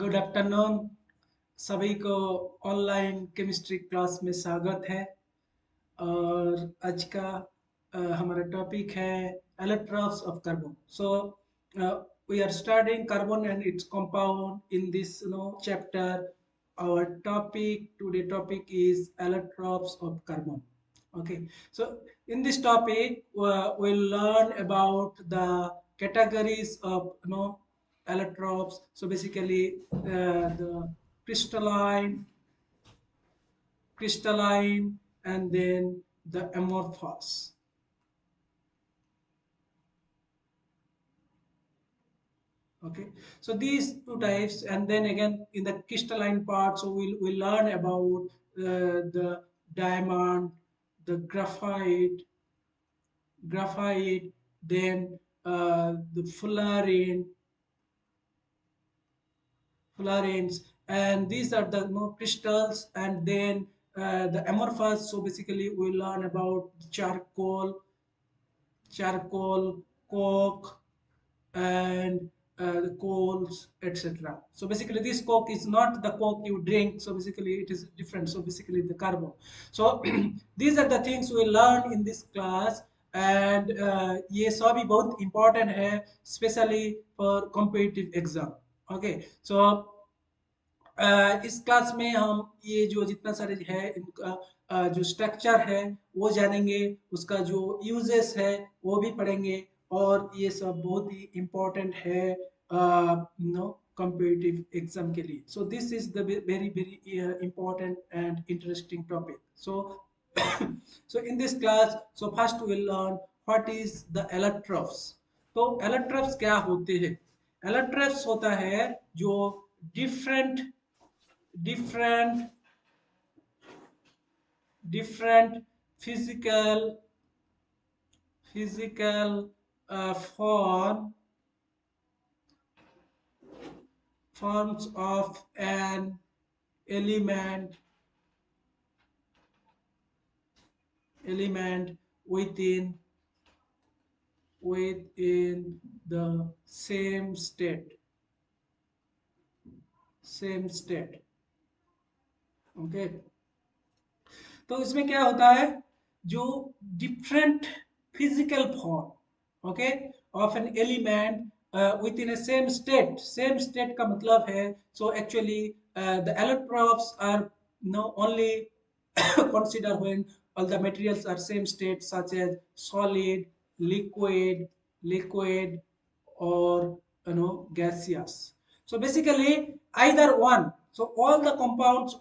Good afternoon. सभी को online chemistry class में स्वागत है। और आज का हमारा टॉपिक है electrons of carbon. So we are studying carbon and its compound in this chapter. Our topic is electrons of carbon. Okay, so in this topic we'll learn about the categories of electrons. So basically the crystalline crystalline and then the amorphous. Okay, so these two types, and then again in the crystalline part, so we'll learn about the diamond, the graphite, then the fluorines, and these are the crystals, and then the amorphous. So basically we learn about charcoal, coke, and the coals, etc. So basically this coke is not the coke you drink, so basically it is different. So basically the carbon. So these are the things we learn in this class, and ये सभी बहुत important है, especially for competitive exam. Okay, so इस class में हम ये जो जितना सारे है इनका जो स्ट्रक्चर है वो जानेंगे, उसका जो यूजेस है वो भी पढ़ेंगे, और ये सब बहुत ही इम्पोर्टेंट है नो competitive एग्जाम के लिए. So this is the very important and interesting topic. So so in this class, so first we will learn what is the allotropes. तो allotropes क्या होते हैं? allotropes होता है जो different different different physical forms of an element within the same state. Okay, तो इसमें क्या होता है, जो different physical form okay of an element within a same state का मतलब है, so actually the allotropes are no only consider when all the materials are same state, such as solid, liquid, or gaseous. So basically either one. So all the compounds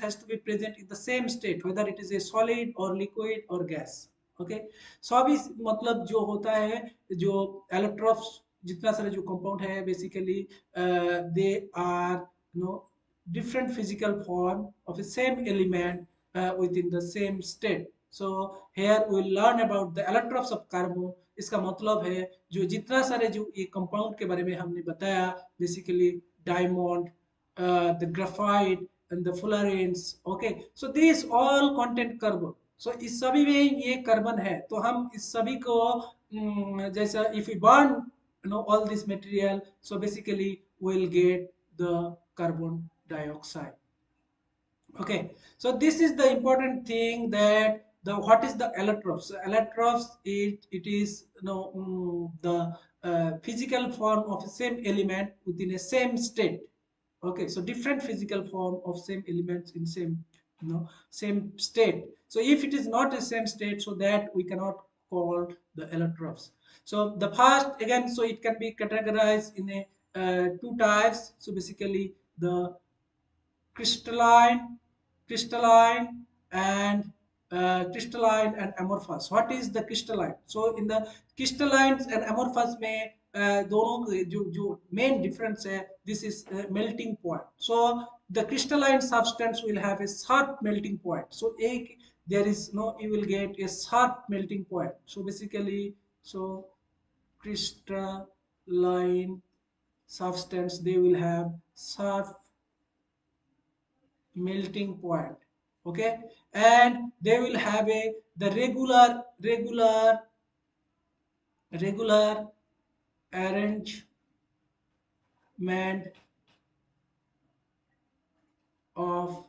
has to be present in the same state, whether it is a solid or liquid or gas. Okay, so अभी मतलब जो होता है, जो allotropes जितना सारे जो compound है, basically they are different physical form of the same element within the same state. So here we will learn about the allotropes of carbon. इसका मतलब है जो जितना सारे जो ये कंपाउंड के बारे में हमने बताया, basically diamond, the graphite and the fluorines. Okay, so these all content carbon. So इस सभी में ये कार्बन है, तो हम इस सभी को जैसा if we burn all this material, so basically we'll get the carbon dioxide. Okay, so this is the important thing, that the what is the allotropes. So allotropes, it is the physical form of the same element within a same state. Okay, so different physical form of same elements in same state. So if it is not the same state, so that we cannot call the allotropes. So the first again, so it can be categorized in a two types. So basically the crystalline crystalline and crystalline and amorphous. What is the crystalline? So in the crystallines and amorphous में दोनों जो main difference है, this is melting point. So the crystalline substance will have a sharp melting point. So एक there is you will get a sharp melting point. So basically, so crystalline substance, they will have sharp melting point. Okay, and they will have the regular arrangement of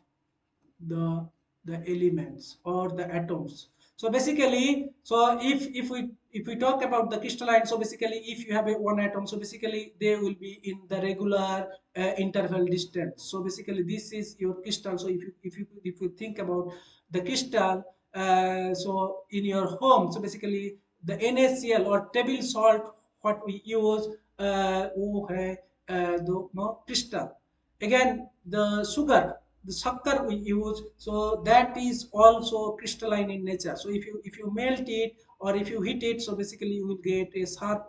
the the elements or the atoms. So basically, so if we talk about the crystalline, so basically if you have a one atom, so basically they will be in the regular interval distance. So basically this is your crystal. So if you think about the crystal, so in your home, so basically the NaCl or table salt what we use, वो है the no, crystal. Again, the sugar, the sugar we use, so that is also crystalline in nature. So if you melt it or if you heat it, so basically you will get a sharp,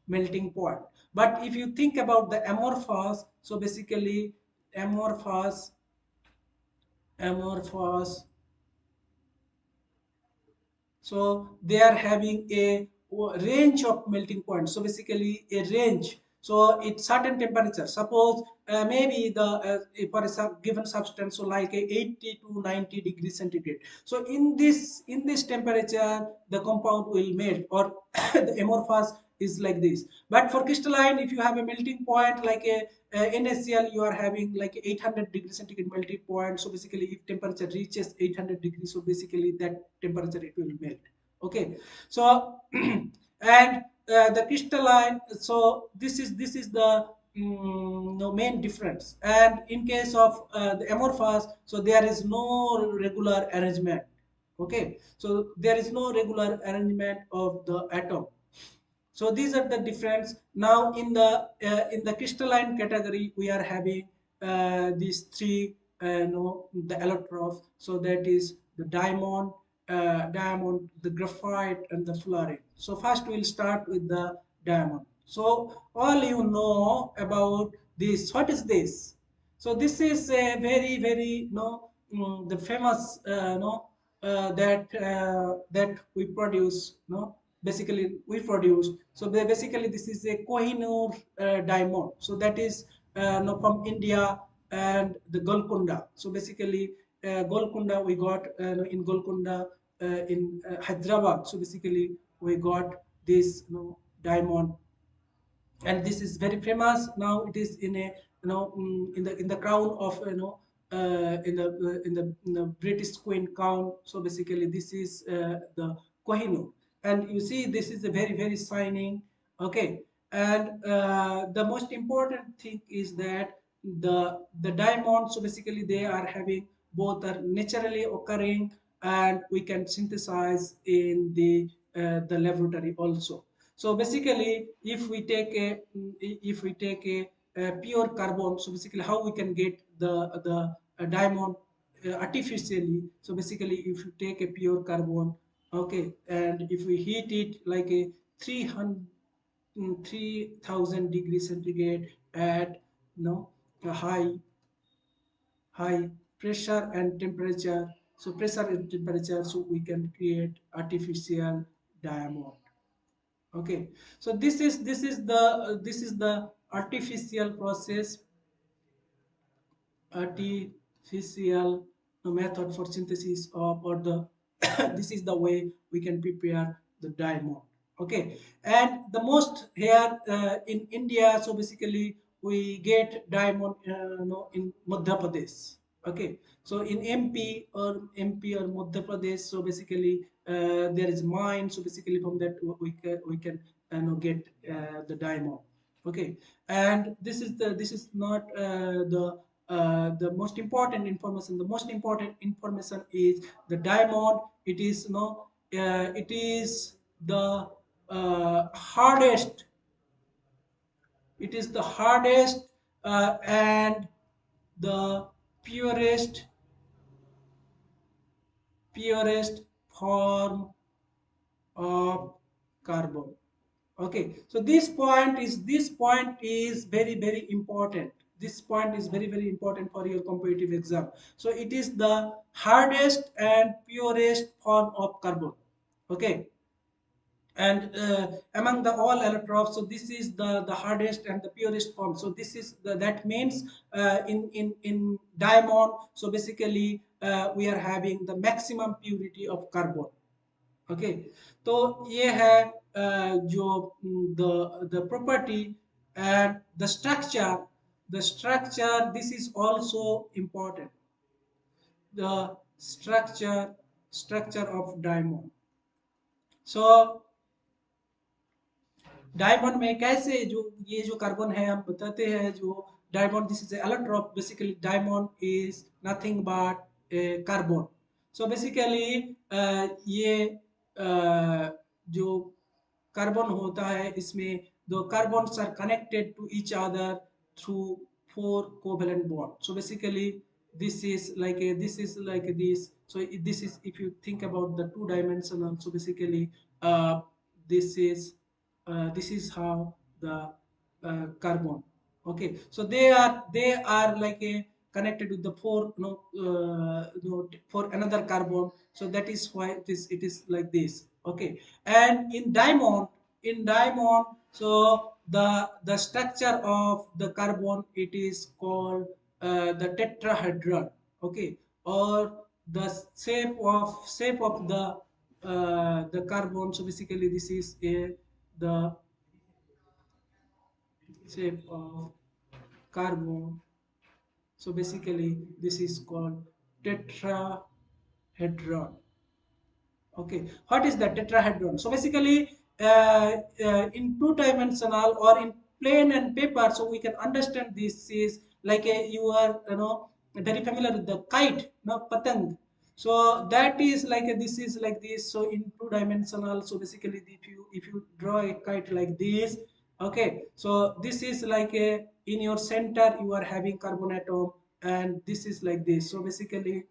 melting point. But if you think about the amorphous, so basically amorphous, amorphous, so they are having a range of melting points. So basically a range. So it's certain temperature. Suppose maybe the for a given substance, so like a 80 to 90 degrees centigrade. So in this temperature, the compound will melt, or the amorphous is like this. But for crystalline, if you have a melting point like a NaCl, you are having like 800 degrees centigrade melting point. So basically, if temperature reaches 800 degrees, so basically that temperature it will melt. Okay, so and the crystalline. So this is the no main difference. And in case of the amorphous, so there is no regular arrangement. Okay, so there is no regular arrangement of the atom. So these are the difference. Now in the crystalline category, we are having these three, no, the allotropes. So that is the diamond, the graphite, and the fluorine. So first we'll start with the diamond. So all you know about this. What is this? So this is a very very, the famous, that we produce, basically we produce. So basically this is a Kohinoor diamond. So that is from India, and the Golconda. So basically Golconda we got in Golconda, in Hyderabad. So basically we got this, diamond, and this is very famous. Now it is in a, in the crown of, in the British Queen crown. So basically this is the Kohinoor, and you see this is a very very shining. Okay, and the most important thing is that the diamonds, so basically they are having, both are naturally occurring, and we can synthesize in the laboratory also. So basically, if we take a pure carbon, so basically how we can get the diamond artificially. So basically, if you take a pure carbon, okay, and if we heat it like a 300 3000 degrees centigrade at, a high pressure and temperature. So pressure and temperature, so we can create artificial diamond. Okay, so this is the artificial process, artificial method for synthesis of, or the this is the way we can prepare the diamond. Okay, and the most here in India, so basically we get diamond, in Madhya Pradesh. Okay, so in MP or Madhya Pradesh, so basically there is mine. So basically from that we can get the diamond. Okay, and this is not the most important information. The most important information is the diamond. It is, it is the hardest. It is the hardest and the purest form of carbon. Okay, so this point is very very important. This point is very very important for your competitive exam. So it is the hardest and purest form of carbon. Okay, and among the all allotropes, so this is the hardest and the purest form. So this is that means in diamond, so basically we are having the maximum purity of carbon. Okay, तो ये है जो the property and the the structure, this is also important. The structure of diamond. So diamond में कैसे जो ये जो carbon है हम बताते हैं जो diamond this is allotrope basically diamond is nothing but carbon so basically ये जो कार्बन होता है इसमें दो carbons are connected to each other through four covalent bond so basically this is like this so this is if you think about the two dimensional so basically this is this is how the carbon okay so they are like a connected with the four for another carbon so that is why it is like this okay and in diamond so the structure of the carbon it is called the tetrahedron okay or the shape of the carbon so basically this is a the shape of carbon so basically this is called tetrahedron okay what is the tetrahedron so basically in two dimensional or in plane and paper so we can understand this is like a you are very familiar with the kite no patang so that is like this is like this so in two dimensional so basically if you draw a kite like this okay so this is like a in your center you are having carbon atom and this is like this so basically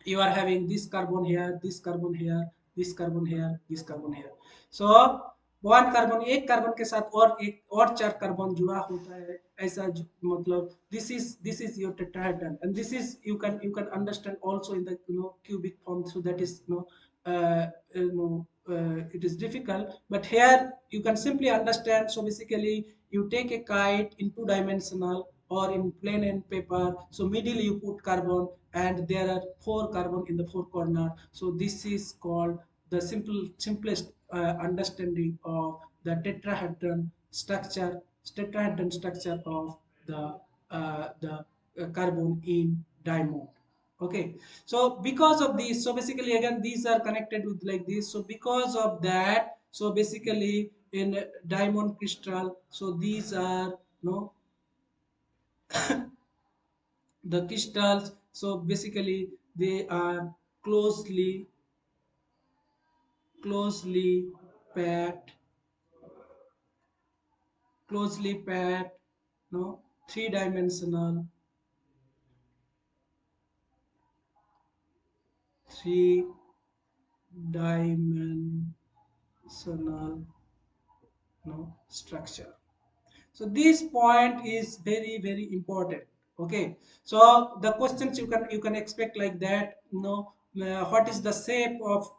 you are having this carbon here this carbon here this carbon here this carbon here so one carbon एक carbon के साथ और एक और चार carbon जुड़ा होता है ऐसा मतलब this is your tetrahedron and this is you can understand also in the cubic form so that is it is difficult but here you can simply understand so basically you take a kite in two dimensional or in plain and paper so middle you put carbon and there are four carbon in the four corner so this is called the simplest understanding of the tetrahedron structure of the carbon in diamond okay so because of this so basically again these are connected with like this so because of that so basically in diamond crystal so these are no the crystals so basically they are closely packed closely packed no three dimensional no structure so this point is very important okay so the questions you can expect like that what is the shape of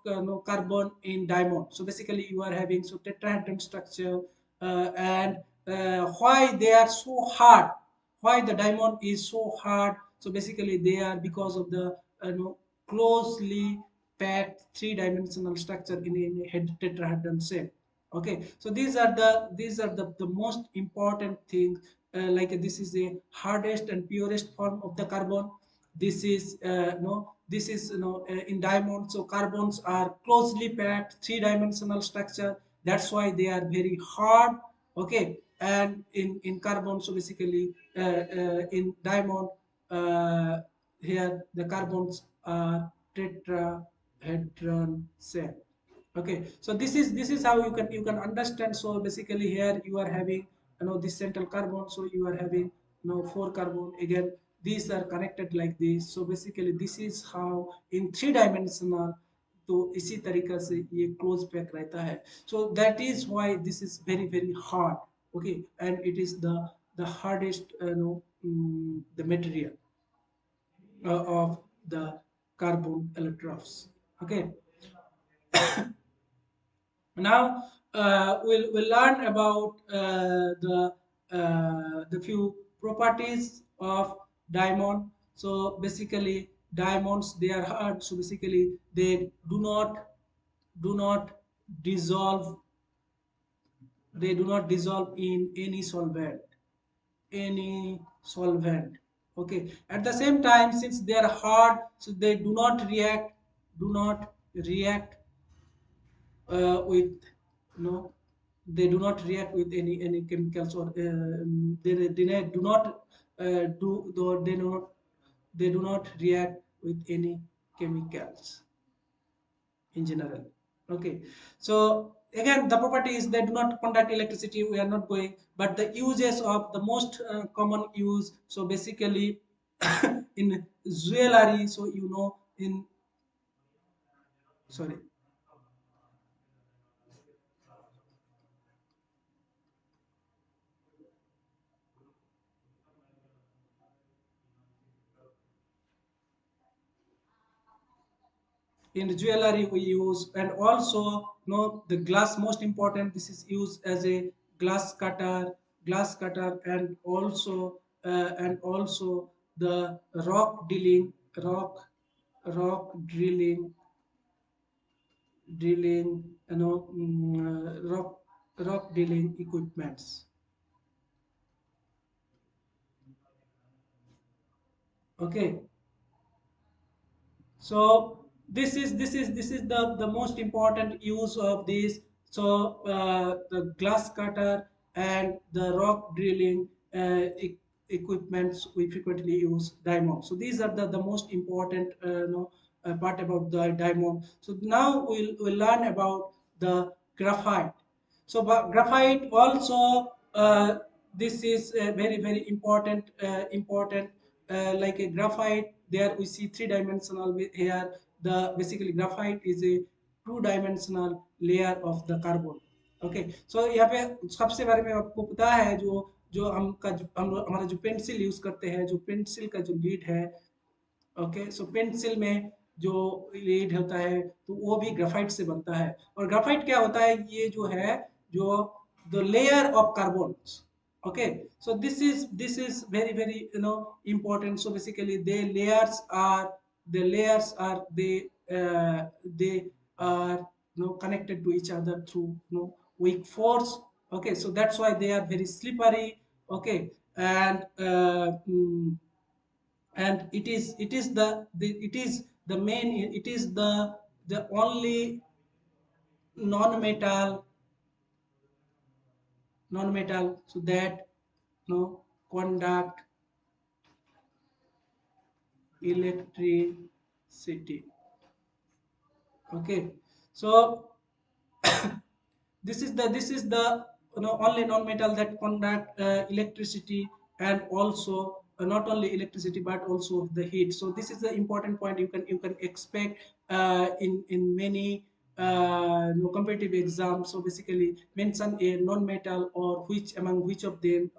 carbon in diamond so basically you are having so tetrahedron structure and why they are so hard why the diamond is so hard so basically they are because of the closely packed three-dimensional structure in a tetrahedron shape okay so these are the most important things like this is the hardest and purest form of the carbon this is no this is in diamond so carbons are closely packed three-dimensional structure that's why they are very hard okay and in carbon so basically in diamond uh, here the carbons are tetrahedron shape okay so this is how you can understand so basically here you are having this central carbon so you are having four carbon again these are connected like this so basically this is how in three dimensional तो इसी तरीका से ये close pack रहता है so that is why this is very hard okay and it is the hardest the material of the carbon electrodes okay now we'll learn about the few properties of diamond so basically diamonds they are hard so basically they do not dissolve they do not dissolve in any solvent any solvent. Okay, at the same time, since they are hard, so they do not react with no they do not react with any chemicals, or they do not do though they do not react with any chemicals in general. Okay, so again the property is they do not conduct electricity, we are not going, but the uses of the most common use, so basically in jewelry, so in sorry in jewelry we use, and also the glass, most important, this is used as a glass cutter, and also the rock drilling, rock drilling equipments. Okay, so this is the most important use of this. So the glass cutter and the rock drilling equipments we frequently use diamond. So these are the most important part about the diamond. So now we'll learn about the graphite. So graphite also, this is very very important, like a graphite. There we see three-dimensional here. The basically graphite is a two-dimensional layer of the carbon. Okay, so यहाँ पे सबसे बारे में आपको पता है, जो जो हम हमारा जो पेंसिल यूज करते हैं, जो पेंसिल का जो लीड है, ओके, सो पेंसिल में जो लीड होता है तो वो भी ग्राफाइट से बनता है। और ग्राफाइट क्या होता है, ये जो है, जो the layer of carbons. Okay, so this is very very important. So basically they are connected to each other through weak force. Okay, so that's why they are very slippery. Okay, and it is the main, it is the only non-metal non-metal, so that conduct electricity. Okay, so this is the only non-metal that conduct electricity, and also not only electricity but also the heat. So this is the important point you can expect in many competitive exams. So basically mention a non-metal, or which of them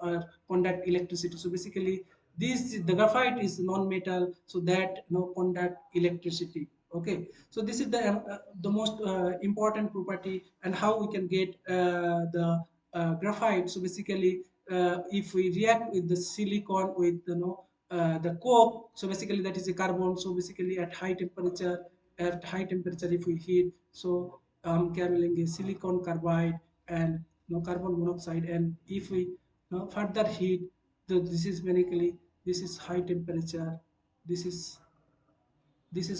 conduct electricity. So basically the graphite is non-metal, so that conduct electricity. Okay, so this is the most important property. And how we can get the graphite. So basically if we react with the silicon with the coke, so basically that is a carbon. So basically at high temperature if we heat, so क्या मिलेंगे, silicon carbide and carbon monoxide. And if we further heat, this is basically, this is high temperature, this is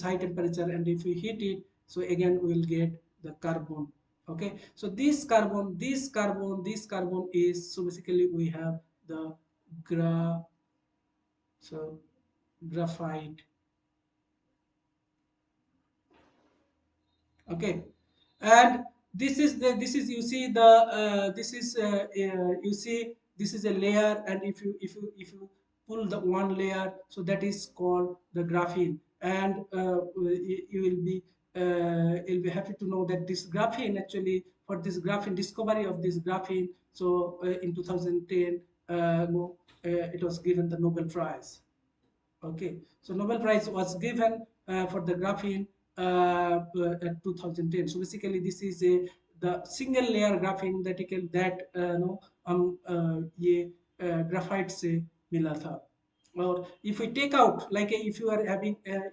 high temperature, and if we heat it, so again we will get the carbon. Okay, so this carbon is, so basically we have the gra so graphite. Okay, and this is you see the this is you see this is a layer, and if you pull the one layer, so that is called the graphene. And you will be you'll be happy to know that this graphene, actually, for this graphene discovery of this graphene, so in 2010, no, it was given the Nobel Prize. Okay, so Nobel Prize was given for the graphene at 2010. So basically, this is the single layer graphene that no ये graphite से मिला था. Or if we take out, like if you are having a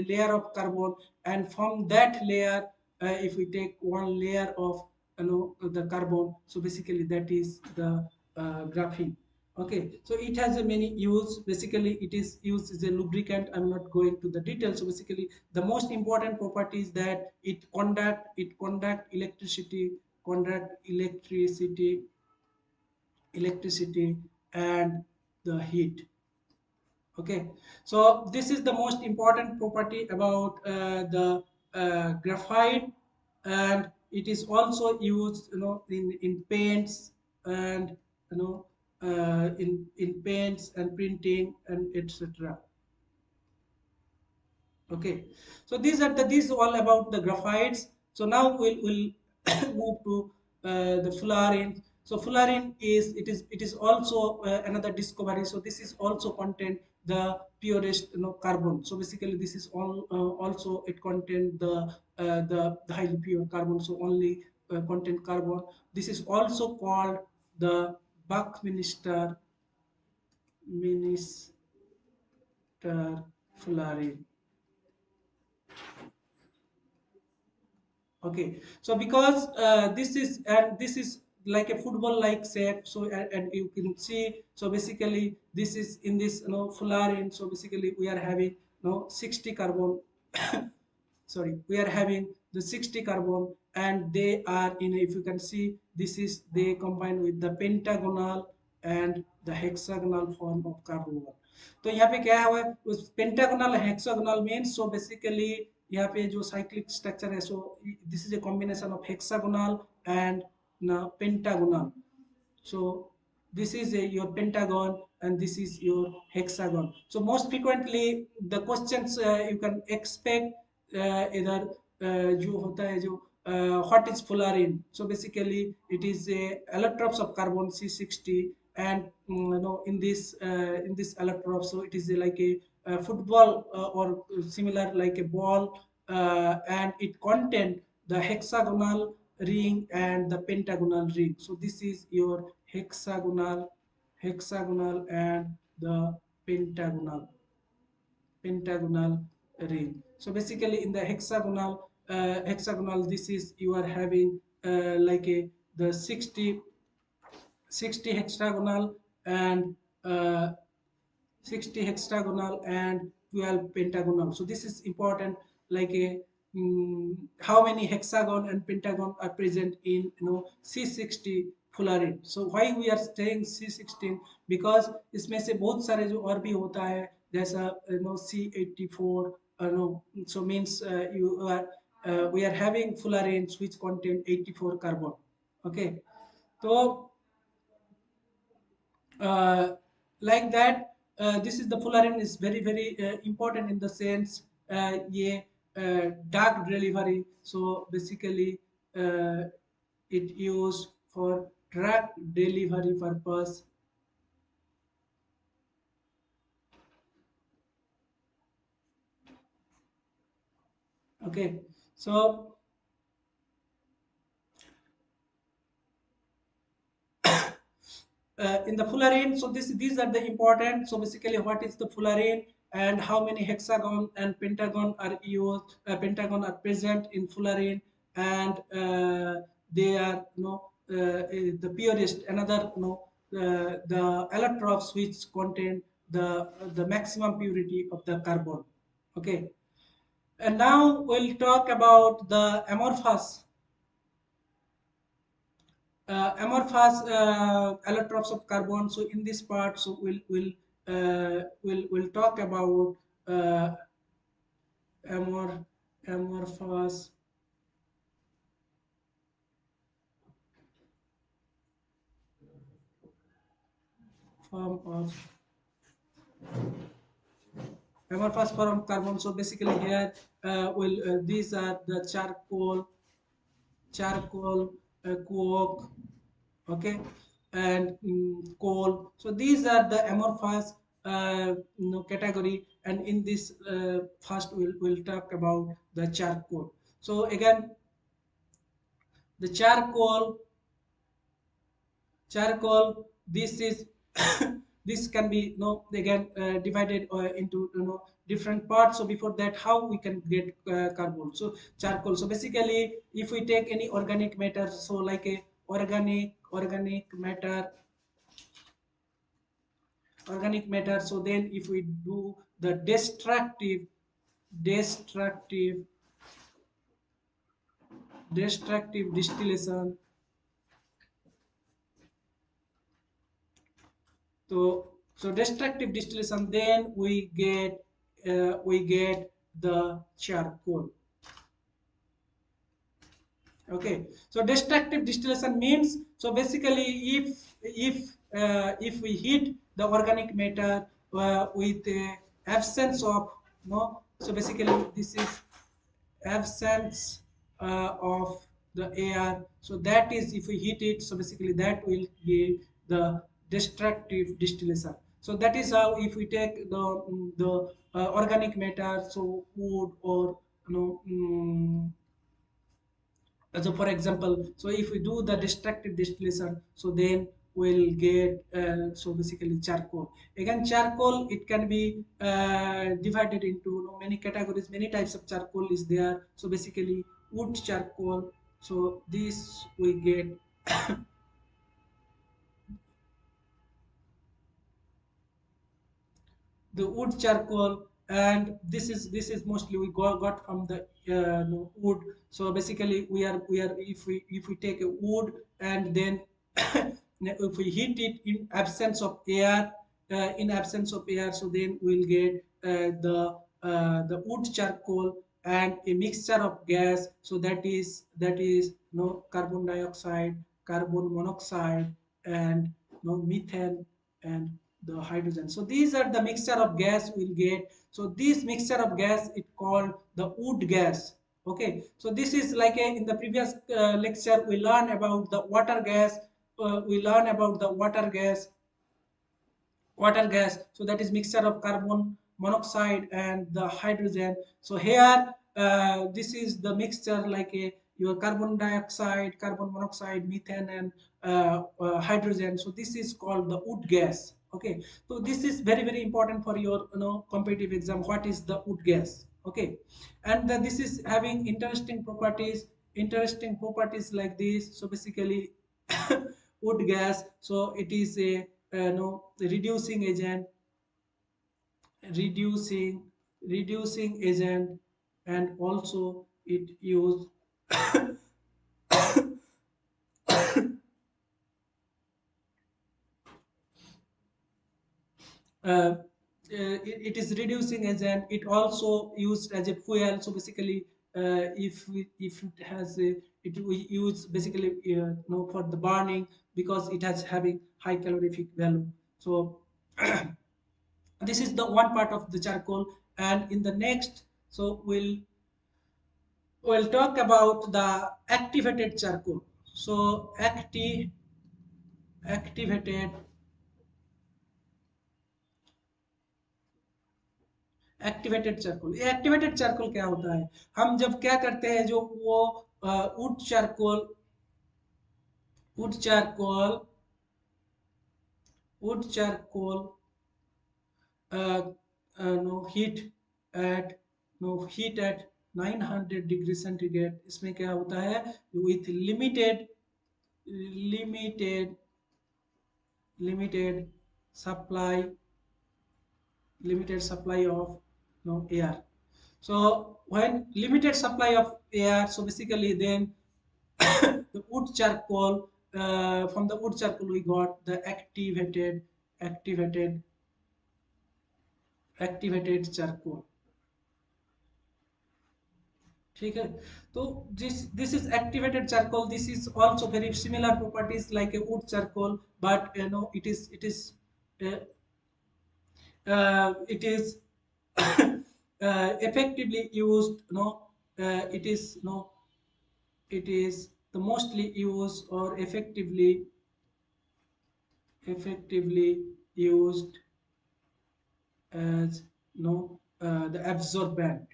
layer of carbon, and from that layer, if we take one layer of the carbon, so basically that is the graphene. Okay, so it has a many use. Basically, it is used as a lubricant. I'm not going to the details. So basically, the most important property is that it conduct electricity and the heat. Okay, so this is the most important property about the graphite, and it is also used, in paints, and you know in paints and printing and etc. Okay, so these are all about the graphites. So now we'll move to the fluorine. So fluorine is also another discovery. So this is also contain the purest carbon. So basically this is all also it contain the highly pure carbon. So only contain carbon. This is also called the Buckminster fluorine. Okay, so because this is like a football like shape, so and you can see, so basically this is in this fluorine. So basically we are having 60 carbon. Sorry, we are having the 60 carbon, and they are in if you can see, this is they combine with the pentagonal and the hexagonal form of carbon. तो यहाँ पे क्या है उस pentagonal hexagonal means, so basically यहाँ पे जो cyclic structure है, so this is a combination of hexagonal and pentagonal. So this is your pentagon and this is your hexagon. So most frequently the questions you can expect either जो होता है जो what is fluorine. So basically it is a allotropes of carbon C60, and in this allotrope, so it is like a football or similar like a ball, and it contain the hexagonal ring and the pentagonal ring. So this is your hexagonal and the pentagonal ring. So basically in the hexagonal, this is you are having like a the 60 hexagonal and uh, 60 hexagonal and 12 pentagonal. So this is important, like a how many hexagon and pentagon are present in C60 fluorine. So why we are saying C16, because इसमें से बहुत सारे जो और भी होता है, जैसा C84, no, so means you are we are having fluorines which contain 84 carbon. Okay, so uh, like that, this is the fluorine is very important in the sense ये dark delivery. So basically uh, it used for drug delivery purpose. Okay, so in the fullerene, so these are the important. So basically what is the fullerene and how many hexagon and pentagon are used, pentagon are present in fullerene, and they are the purest, another the allotropes which contain the maximum purity of the carbon. Okay, and now we'll talk about the amorphous allotropes of carbon. So in this part, so we'll talk about uh, amor amorphous form of amorphous form of carbon. So basically here, these are the charcoal, coke, okay, and coal. So these are the amorphous category, and in this first we'll talk about the charcoal. So again, the charcoal, this is this can be again divided into different parts. So before that, how we can get carbon. So charcoal, so basically if we take any organic matter, so like a organic matter, organic matter. So then if we do the destructive destructive distillation, so destructive distillation, then we get the charcoal. Okay, so destructive distillation means, so basically if we heat the organic matter with absence of, no, so basically this is absence of the air, so that is if we heat it, so basically that will give the destructive distillation. So that is how, if we take the organic matter, so wood or, you know, so for example, so if we do the destructive distillation, so then we'll get so basically charcoal. Again, charcoal, it can be divided into, you know, many categories, many types of charcoal is there. So basically wood charcoal, so this we get the wood charcoal, and this is mostly we got from the no, wood. So basically we are if we take a wood and then if we heat it in absence of air, so then we'll get the wood charcoal and a mixture of gas. So that is no carbon dioxide, carbon monoxide, and no methane, and the hydrogen. So these are the mixture of gas we'll get. So this mixture of gas it called the wood gas. Okay, so this is like in the previous lecture we learn about the water gas. We learn about the water gas, so that is mixture of carbon monoxide and the hydrogen. So here this is the mixture like a your carbon dioxide, carbon monoxide, methane, and hydrogen. So this is called the wood gas. Okay, so this is very very important for your, you know, competitive exam. What is the wood gas? Okay, and this is having interesting properties like this. So basically wood gas, so it is a no reducing agent, reducing reducing agent, and also it use it is reducing agent. It also used as a fuel. So basically if it has a, it we use basically no, for the burning, because it has having high calorific value. So this is the one part of the charcoal. And in the next, so we'll talk about the activated charcoal. So activated activated charcoal, ये activated charcoal क्या होता है? हम जब क्या करते हैं, जो वो wood charcoal wood charcoal wood charcoal no at heat at 900 degree centigrade, इसमें क्या होता है, with limited limited supply of no air. So when limited supply of air, so basically then the wood charcoal, from the wood charcoal we got the activated activated charcoal. ठीक है, तो this is activated charcoal. This is also very similar properties like a wood charcoal, but you know uh, it is effectively used, no, it is no, it is the mostly used or effectively used as no the absorbent.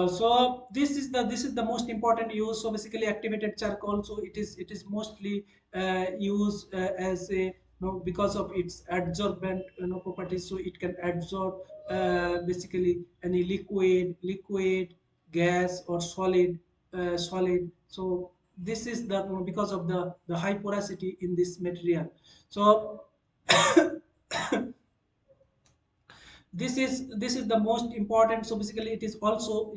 So this is the most important use. So basically activated charcoal, so it is mostly used as a, because of its adsorbent properties, so it can absorb basically any liquid, gas or solid. So this is the because of the high porosity in this material. So this is the most important. So basically it is also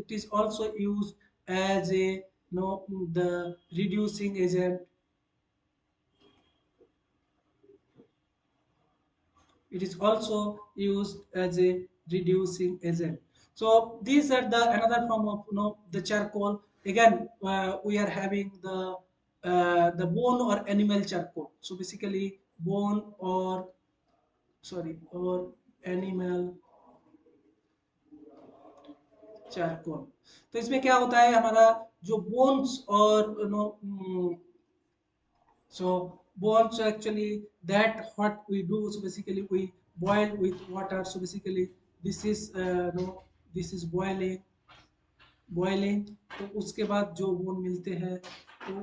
used as a the reducing agent. It is also used as a reducing agent. So these are the another form of the charcoal. Again, we are having the bone or animal charcoal. So basically bone or or animal charcoal. तो इसमें क्या होता है हमारा जो bones और so bones actually that what we do. So basically we boil with water. So basically this is no this is boiling. तो उसके बाद जो बोन मिलते हैं तो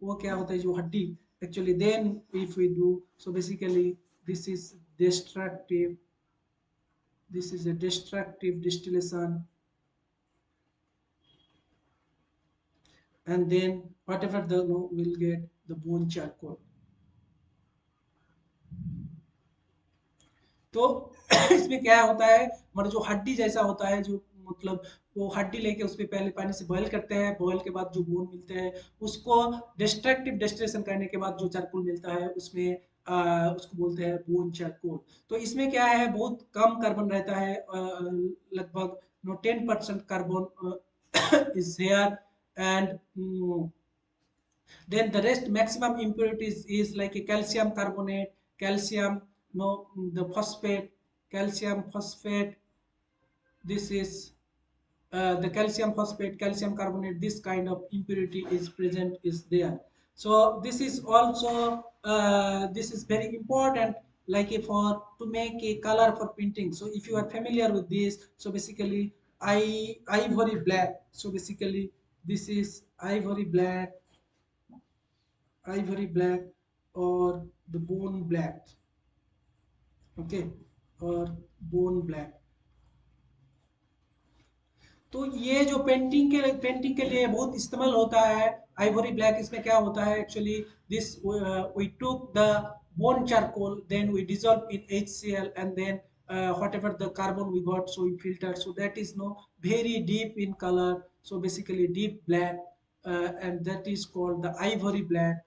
वो क्या होता है जो हड्डी actually then if we do. So basically this is destructive. This is a destructive distillation, and then whatever the no will get the bone charcoal. तो इसमें क्या होता है हमारा जो हड्डी जैसा होता है जो मतलब वो हड्डी लेके उसपे पहले पानी से बॉईल करते हैं. बॉईल के बाद जो बोन मिलते हैं उसको डिस्ट्रक्टिव डिस्टिलेशन करने के बाद जो चारकोल मिलता है उसमें उसको बोलते हैं बोन चारकोल. तो इसमें क्या है बहुत कम कार्बन रहता है. लगभग 10% carbon is here. And then the rest maximum impurities is like a calcium carbonate, calcium, the phosphate, calcium phosphate. This is the calcium phosphate, calcium carbonate. This kind of impurity is present is there. So this is also this is very important, like for to make a color for painting. So if you are familiar with this, so basically ivory black. So basically this is ivory black or the bone black. Okay, or bone black. तो ये जो painting के लिए बहुत इस्तेमाल होता है Ivory black. इसमें क्या होता है actually this we took the bone charcoal, then we dissolve in HCl, and then whatever the carbon we got, so we filter. So that is very deep in color. So basically deep black, and that is called the ivory black.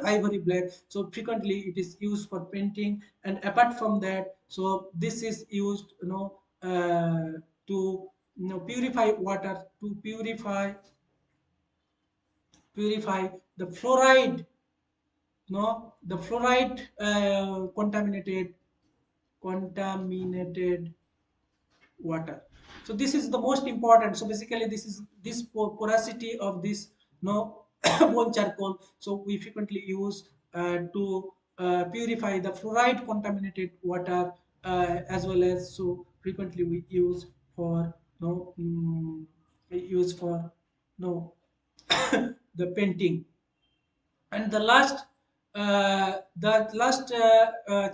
Ivory black. So frequently it is used for painting, and apart from that, so this is used to purify water, to purify the fluoride, the fluoride contaminated water. So this is the most important. So basically this is this porosity of this bone charcoal. So we frequently use to purify the fluoride contaminated water, as well as so frequently we use for we use for no the painting. And the last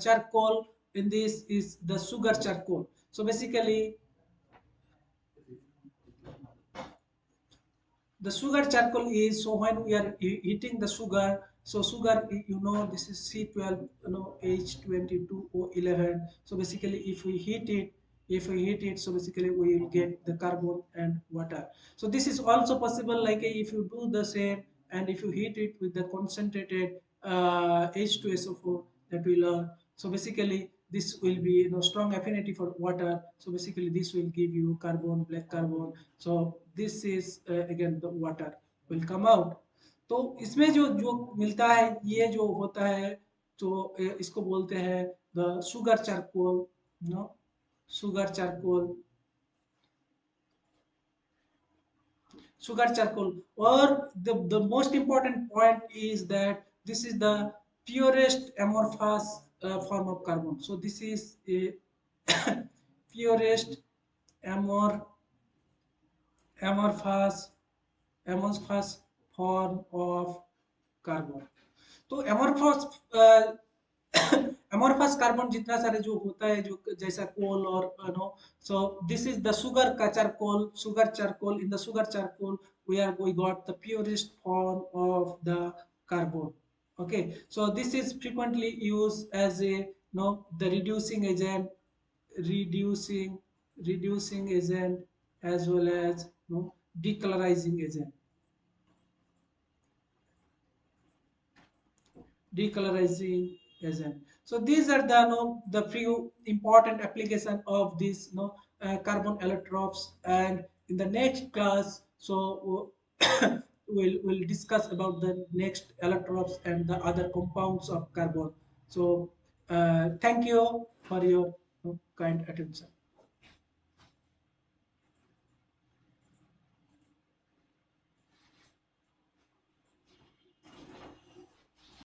charcoal in this is the sugar charcoal. So basically the sugar charcoal is, so when we are heating the sugar, so sugar this is C12 H22O11. So basically if we heat it, so basically we will get the carbon and water. So this is also possible, like if you do the same and if you heat it with the concentrated H2SO4, that will so basically this will be strong affinity for water. So basically this will give you carbon, black carbon. So this is again the water will come out. तो इसमें जो जो मिलता है ये जो होता है तो इसको बोलते हैं the sugar charcoal. No sugar charcoal sugar charcoal. Or the most important point is that this is the purest amorphous form of carbon. So this is a purest amor amorphous amorphous form of carbon. तो amorphous amorphous carbon जितना सारे जो होता है जो जैसा कोल और so this is the sugar का charcoal, sugar charcoal. In the sugar charcoal we got the purest form of the carbon. Okay, so this is frequently used as a the reducing agent, reducing reducing agent, as well as decolorizing agent, decolorizing agent. So these are the the few important application of these carbon allotropes. And in the next class, so we'll discuss about the next allotropes and the other compounds of carbon. So thank you for your kind attention.